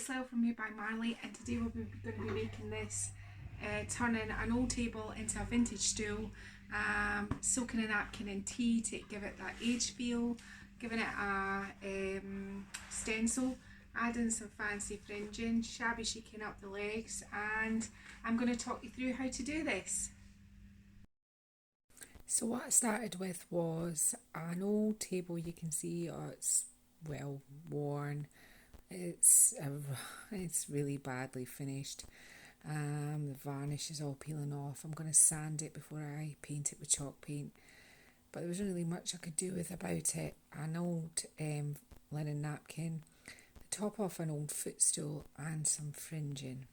Stenciling from me by Marley, and today we're going to be making this, turning an old table into a vintage stool, soaking a napkin in tea to give it that age feel, giving it a stencil, adding some fancy fringing, shabby chiking up the legs, and I'm going to talk you through how to do this. So what I started with was an old table. You can see it's well worn. It's really badly finished. The varnish is all peeling off. I'm going to sand it before I paint it with chalk paint. But there wasn't really much I could do about it. An old linen napkin, the top off an old footstool, and some fringing.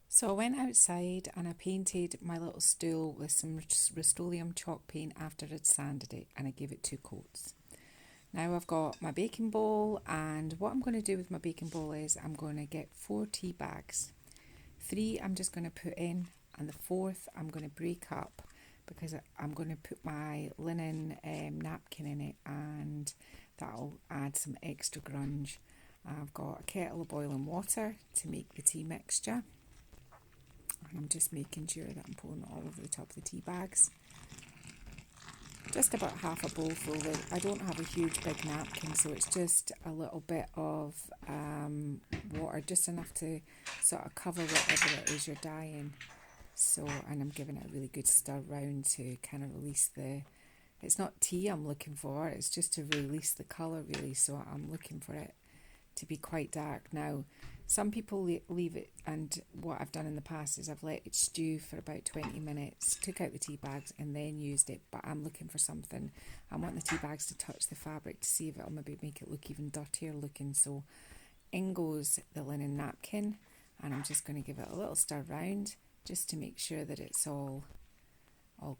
So I went outside and I painted my little stool with some rustolium chalk paint after I'd sanded it, and I gave it 2 coats. Now I've got my baking bowl, and what I'm going to do with my baking bowl is I'm going to get 4 tea bags. 3 I'm just going to put in, and the 4th I'm going to break up because I'm going to put my linen napkin in it, and that'll add some extra grunge. I've got a kettle of boiling water to make the tea mixture. And I'm just making sure that I'm pouring it all over the top of the tea bags. Just about half a bowl full. I don't have a huge big napkin, so it's just a little bit of water, just enough to sort of cover whatever it is you're dyeing. So, and I'm giving it a really good stir round to kind of release it's not tea I'm looking for, it's just to release the colour really, so I'm looking for it to be quite dark. Now, some people leave it, and what I've done in the past is I've let it stew for about 20 minutes, took out the tea bags and then used it, but I'm looking for something. I want the tea bags to touch the fabric to see if it'll maybe make it look even dirtier looking. So in goes the linen napkin, and I'm just going to give it a little stir round just to make sure that it's all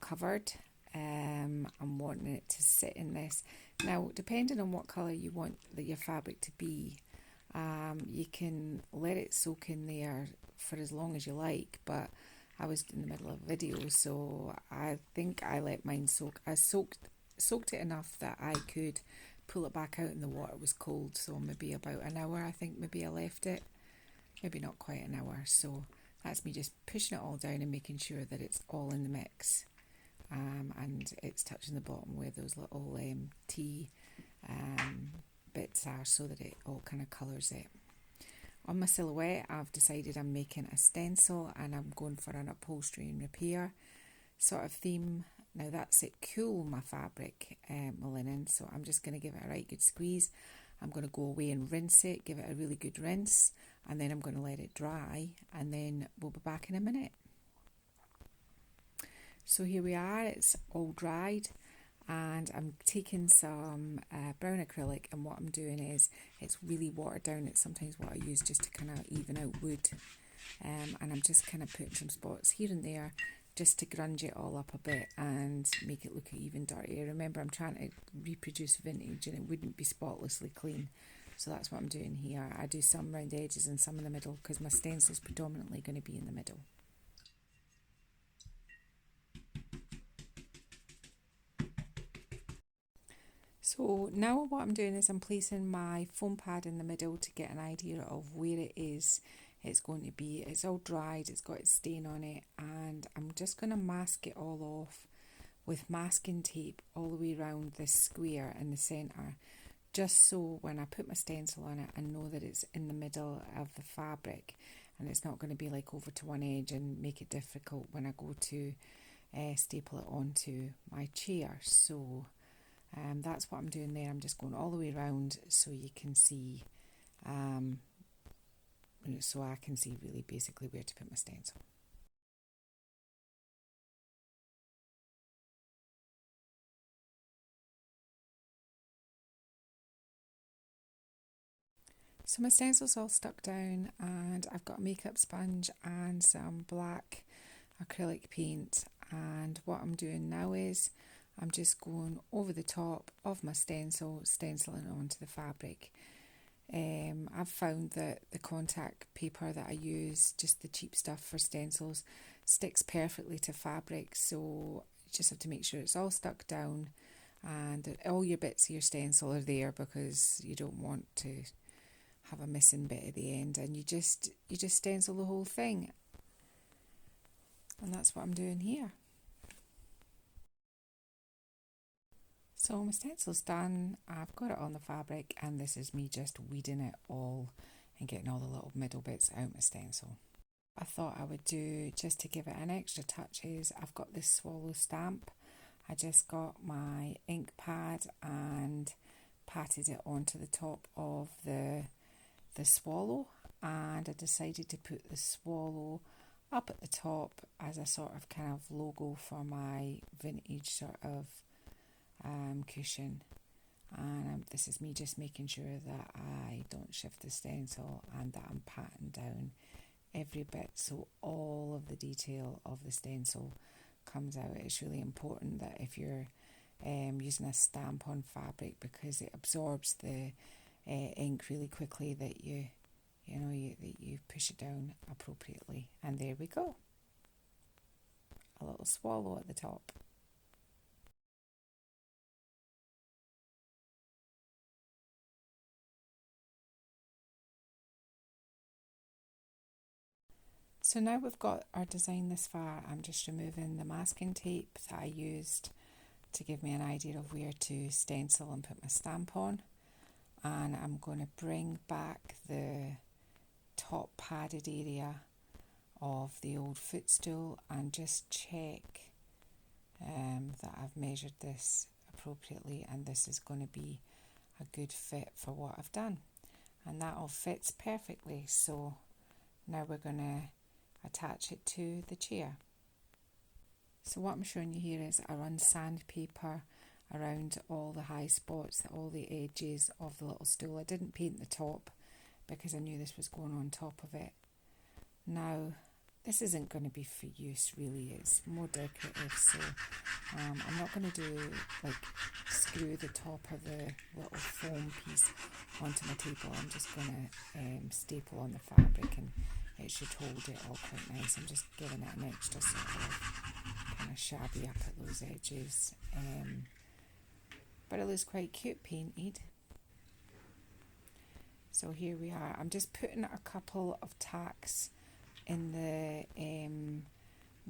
covered. I'm wanting it to sit in this. Now, depending on what colour you want your fabric to be, you can let it soak in there for as long as you like, but I was in the middle of a video, so I think I let mine soak. I soaked it enough that I could pull it back out and the water was cold, so maybe about an hour I think maybe I left it. Maybe not quite an hour, so that's me just pushing it all down and making sure that it's all in the mix, and it's touching the bottom where those little tea bits are, so that it all kind of colours it. On my silhouette, I've decided I'm making a stencil, and I'm going for an upholstery and repair sort of theme. Now that's it, cool my fabric, my linen, so I'm just going to give it a right good squeeze. I'm going to go away and rinse it, give it a really good rinse, and then I'm going to let it dry, and then we'll be back in a minute. So here we are, it's all dried, and I'm taking some brown acrylic, and what I'm doing is it's really watered down. It's sometimes what I use just to kind of even out wood, and I'm just kind of putting some spots here and there just to grunge it all up a bit and make it look even dirtier. Remember, I'm trying to reproduce vintage, and it wouldn't be spotlessly clean, so that's what I'm doing here. I do some round edges and some in the middle because my stencil's predominantly going to be in the middle. So now what I'm doing is I'm placing my foam pad in the middle to get an idea of where it is it's going to be. It's all dried, it's got its stain on it, and I'm just going to mask it all off with masking tape all the way around this square in the centre, just so when I put my stencil on it I know that it's in the middle of the fabric, and it's not going to be like over to one edge and make it difficult when I go to staple it onto my chair. So that's what I'm doing there. I'm just going all the way around so you can see, so I can see really basically where to put my stencil. So my stencil's all stuck down, and I've got a makeup sponge and some black acrylic paint, and what I'm doing now is I'm just going over the top of my stencil, stenciling onto the fabric. I've found that the contact paper that I use, just the cheap stuff for stencils, sticks perfectly to fabric, so you just have to make sure it's all stuck down and all your bits of your stencil are there because you don't want to have a missing bit at the end, and you just stencil the whole thing, and that's what I'm doing here. So my stencil's done, I've got it on the fabric, and this is me just weeding it all and getting all the little middle bits out my stencil. I thought I would do, just to give it an extra touch, is I've got this swallow stamp. I just got my ink pad and patted it onto the top of the swallow, and I decided to put the swallow up at the top as a sort of kind of logo for my vintage sort of cushion. And this is me just making sure that I don't shift the stencil and that I'm patting down every bit so all of the detail of the stencil comes out. It's really important that if you're using a stamp on fabric, because it absorbs the ink really quickly, that you push it down appropriately. And there we go, a little swallow at the top. So now we've got our design this far, I'm just removing the masking tape that I used to give me an idea of where to stencil and put my stamp on. And I'm going to bring back the top padded area of the old footstool and just check that I've measured this appropriately, and this is going to be a good fit for what I've done, and that all fits perfectly. So now we're going to attach it to the chair. So what I'm showing you here is I run sandpaper around all the high spots, all the edges of the little stool. I didn't paint the top because I knew this was going on top of it. Now this isn't going to be for use really, it's more decorative, so I'm not going to do like screw the top of the little foam piece onto my table. I'm just going to staple on the fabric, and it should hold it all quite nice. I'm just giving it an extra sort of kind of shabby up at those edges, but it looks quite cute painted. So here we are. I'm just putting a couple of tacks in the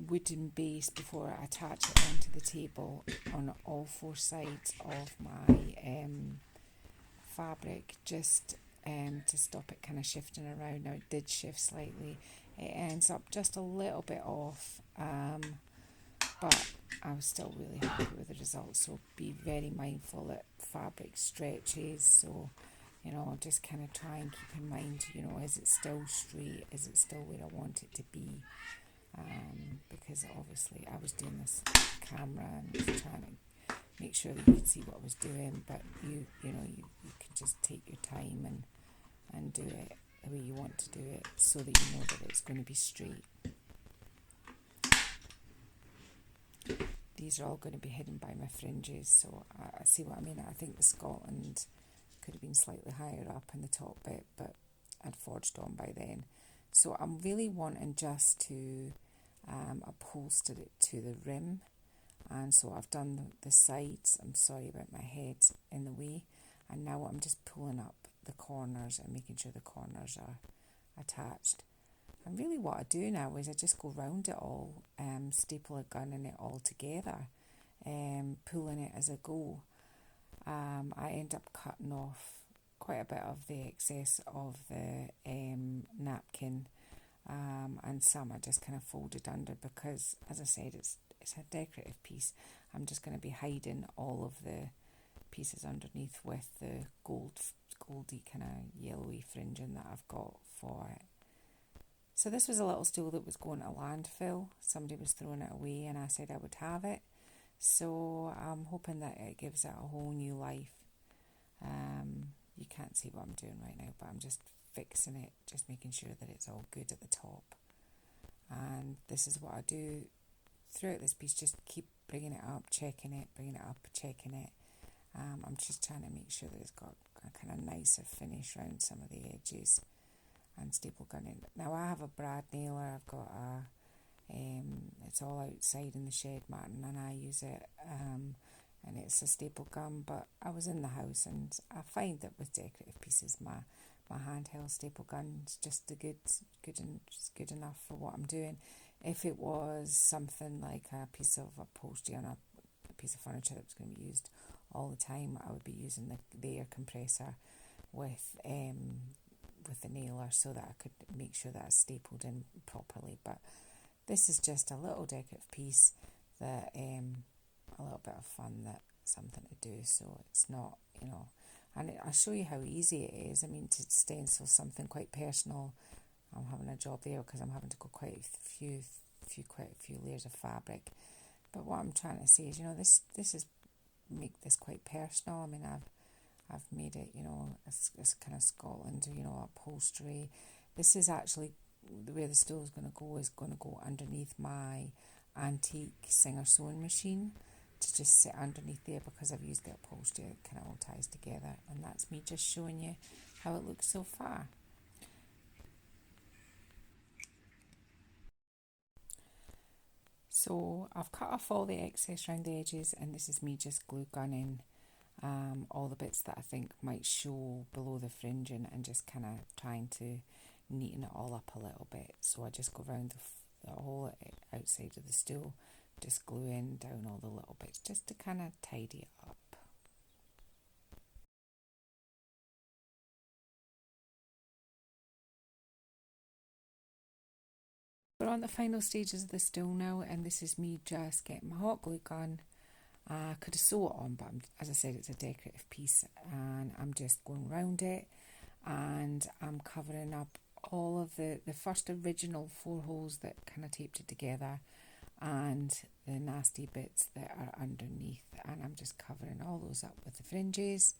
wooden base before I attach it onto the table on all four sides of my fabric, just to stop it kind of shifting around. Now it did shift slightly, it ends up just a little bit off, but I was still really happy with the results. So be very mindful that fabric stretches, so just kind of try and keep in mind, is it still straight, is it still where I want it to be, because obviously I was doing this camera and was trying to make sure that you could see what I was doing, but you can just take your time and do it the way you want to do it, so that you know that it's going to be straight. These are all going to be hidden by my fringes, so I see what I mean. I think the Scotland could have been slightly higher up in the top bit, but I'd forged on by then. So I'm really wanting just to upholster it to the rim, and so I've done the sides. I'm sorry about my head in the way, and now I'm just pulling up the corners and making sure the corners are attached. And really what I do now is I just go round it all, staple a gun in it all together, pulling it as I go. I end up cutting off quite a bit of the excess of the napkin, and some I just kind of folded under because, as I said, it's a decorative piece. I'm just going to be hiding all of the pieces underneath with the goldy kind of yellowy fringing that I've got for it. So this was a little stool that was going to landfill. Somebody was throwing it away and I said I would have it. So I'm hoping that it gives it a whole new life. You can't see what I'm doing right now, but I'm just fixing it, just making sure that it's all good at the top. And this is what I do throughout this piece, just keep bringing it up, checking it, bringing it up, checking it. I'm just trying to make sure that it's got a kind of nicer finish around some of the edges, and staple gunning. Now I have a brad nailer, I've got it's all outside in the shed, Martin, and I use it, and it's a staple gun, but I was in the house, and I find that with decorative pieces, my handheld staple gun is just good enough for what I'm doing. If it was something like a piece of upholstery on a piece of furniture that was going to be used all the time, I would be using the air compressor with the nailer so that I could make sure that it's stapled in properly. But this is just a little decorative piece that a little bit of fun, that something to do. So it's not, and I'll show you how easy it is. I mean, to stencil something quite personal, I'm having a job there because I'm having to go quite a few layers of fabric. But what I'm trying to say is, this is make this quite personal. I mean, I've made it, it's kind of Scotland, upholstery. This is actually the way the stool is going to go underneath my antique Singer sewing machine, to just sit underneath there, because I've used the upholstery. It kind of all ties together, and that's me just showing you how it looks so far. So I've cut off all the excess around the edges, and this is me just glue gunning all the bits that I think might show below the fringing, and just kind of trying to neaten it all up a little bit. So I just go around the whole outside of the stool, just gluing down all the little bits just to kind of tidy it up. We're on the final stages of the stool now, and this is me just getting my hot glue gun. I could have sew it on, but as I said, it's a decorative piece, and I'm just going round it, and I'm covering up all of the first original 4 holes that kind of taped it together, and the nasty bits that are underneath, and I'm just covering all those up with the fringes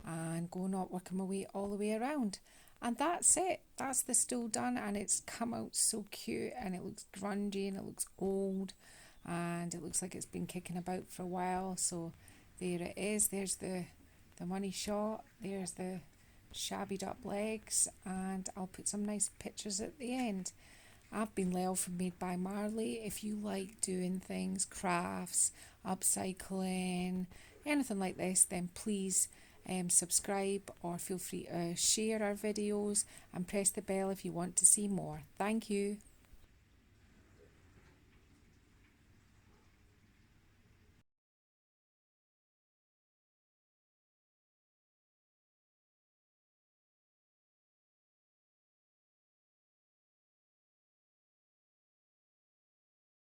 and working my way all the way around. And that's it. That's the stool done, and it's come out so cute, and it looks grungy, and it looks old, and it looks like it's been kicking about for a while. So there it is. There's the money shot. There's the shabbied up legs, and I'll put some nice pictures at the end. I've been Lel from Made by Marley. If you like doing things, crafts, upcycling, anything like this, then please subscribe, or feel free to share our videos and press the bell if you want to see more. Thank you.